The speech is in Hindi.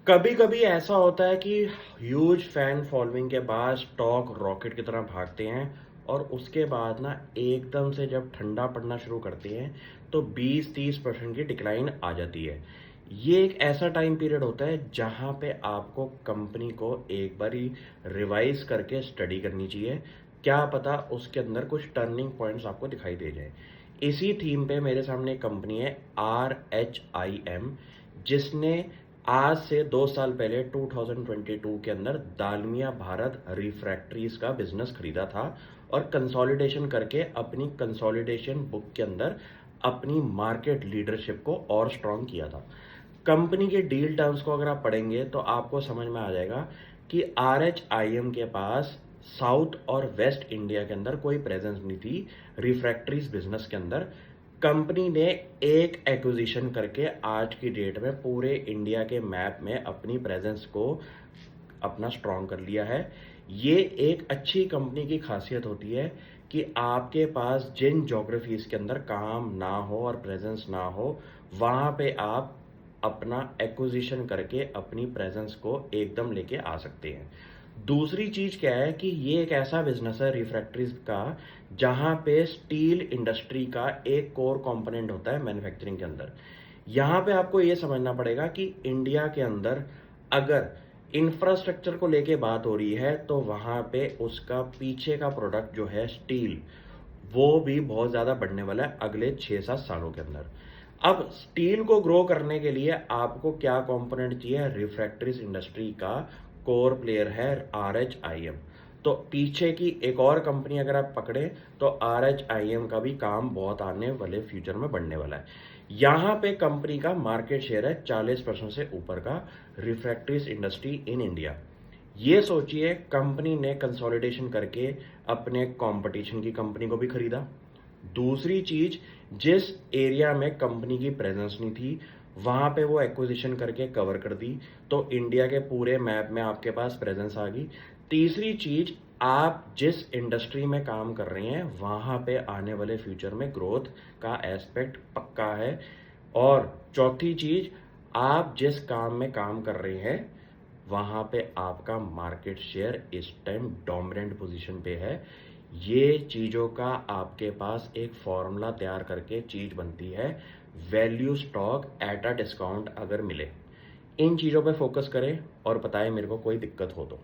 कभी कभी ऐसा होता है कि ह्यूज फैन फॉलोइंग के बाद स्टॉक रॉकेट की तरह भागते हैं और उसके बाद ना एकदम से जब ठंडा पड़ना शुरू करते हैं तो 20-30% की डिक्लाइन आ जाती है। ये एक ऐसा टाइम पीरियड होता है जहां पे आपको कंपनी को एक बारी रिवाइज करके स्टडी करनी चाहिए। क्या पता उसके अंदर कुछ टर्निंग पॉइंट्स आपको दिखाई दे जाए। इसी थीम पे मेरे सामने एक कंपनी है RHIM, जिसने आज से 2 साल पहले 2022 के अंदर दालमिया भारत रिफ्रैक्ट्रीज का बिजनेस खरीदा था और कंसोलिडेशन करके अपनी कंसोलिडेशन बुक के अंदर अपनी मार्केट लीडरशिप को और स्ट्रांग किया था। कंपनी के डील टर्म्स को अगर आप पढ़ेंगे तो आपको समझ में आ जाएगा कि RHIM के पास साउथ और वेस्ट इंडिया के अंदर कोई प्रेजेंस नहीं थी रिफ्रैक्ट्रीज बिजनेस के अंदर। कंपनी ने एक एक्विजिशन करके आज की डेट में पूरे इंडिया के मैप में अपनी प्रेजेंस को अपना स्ट्रांग कर लिया है। ये एक अच्छी कंपनी की खासियत होती है कि आपके पास जिन ज्योग्राफीज के अंदर काम ना हो और प्रेजेंस ना हो, वहां पे आप अपना एक्विजिशन करके अपनी प्रेजेंस को एकदम लेके आ सकते हैं। दूसरी चीज क्या है कि ये एक ऐसा बिजनेस है रिफ्रैक्ट्रीज का जहां पे स्टील इंडस्ट्री का एक कोर कंपोनेंट होता है मैन्युफैक्चरिंग के अंदर। यहां पे आपको ये समझना पड़ेगा कि इंडिया के अंदर अगर इंफ्रास्ट्रक्चर को लेके बात हो रही है तो वहां पे उसका पीछे का प्रोडक्ट जो है स्टील, वो भी बहुत ज्यादा बढ़ने वाला है अगले 6-7 सालों के अंदर। अब स्टील को ग्रो करने के लिए आपको क्या कंपोनेंट चाहिए? रिफ्रैक्ट्रीज इंडस्ट्री का कोर प्लेयर है RHIM। तो पीछे की एक और कंपनी अगर आप पकड़े तो RHIM का भी काम बहुत आने वाले फ्यूचर में बढ़ने वाला है। यहां पे कंपनी का मार्केट शेयर है 40% से ऊपर का रिफ्रैक्ट्रीज इंडस्ट्री इन इंडिया। ये सोचिए कंपनी ने कंसोलिडेशन करके अपने कंपटीशन की कंपनी को भी खरीदा। दूसरी चीज, जिस एरिया में कंपनी की प्रेजेंस नहीं थी वहां पे वो एक्विजिशन करके कवर कर दी, तो इंडिया के पूरे मैप में आपके पास प्रेजेंस आ गई। तीसरी चीज, आप जिस इंडस्ट्री में काम कर रहे हैं वहां पे आने वाले फ्यूचर में ग्रोथ का एस्पेक्ट पक्का है। और चौथी चीज, आप जिस काम में काम कर रहे हैं वहां पे आपका मार्केट शेयर इस टाइम डोमिनेंट पोजीशन पे है। ये चीजों का आपके पास एक फॉर्मूला तैयार करके चीज बनती है value stock at a discount अगर मिले। इन चीजों पे फोकस करें और बताएं मेरे को कोई दिक्कत हो तो।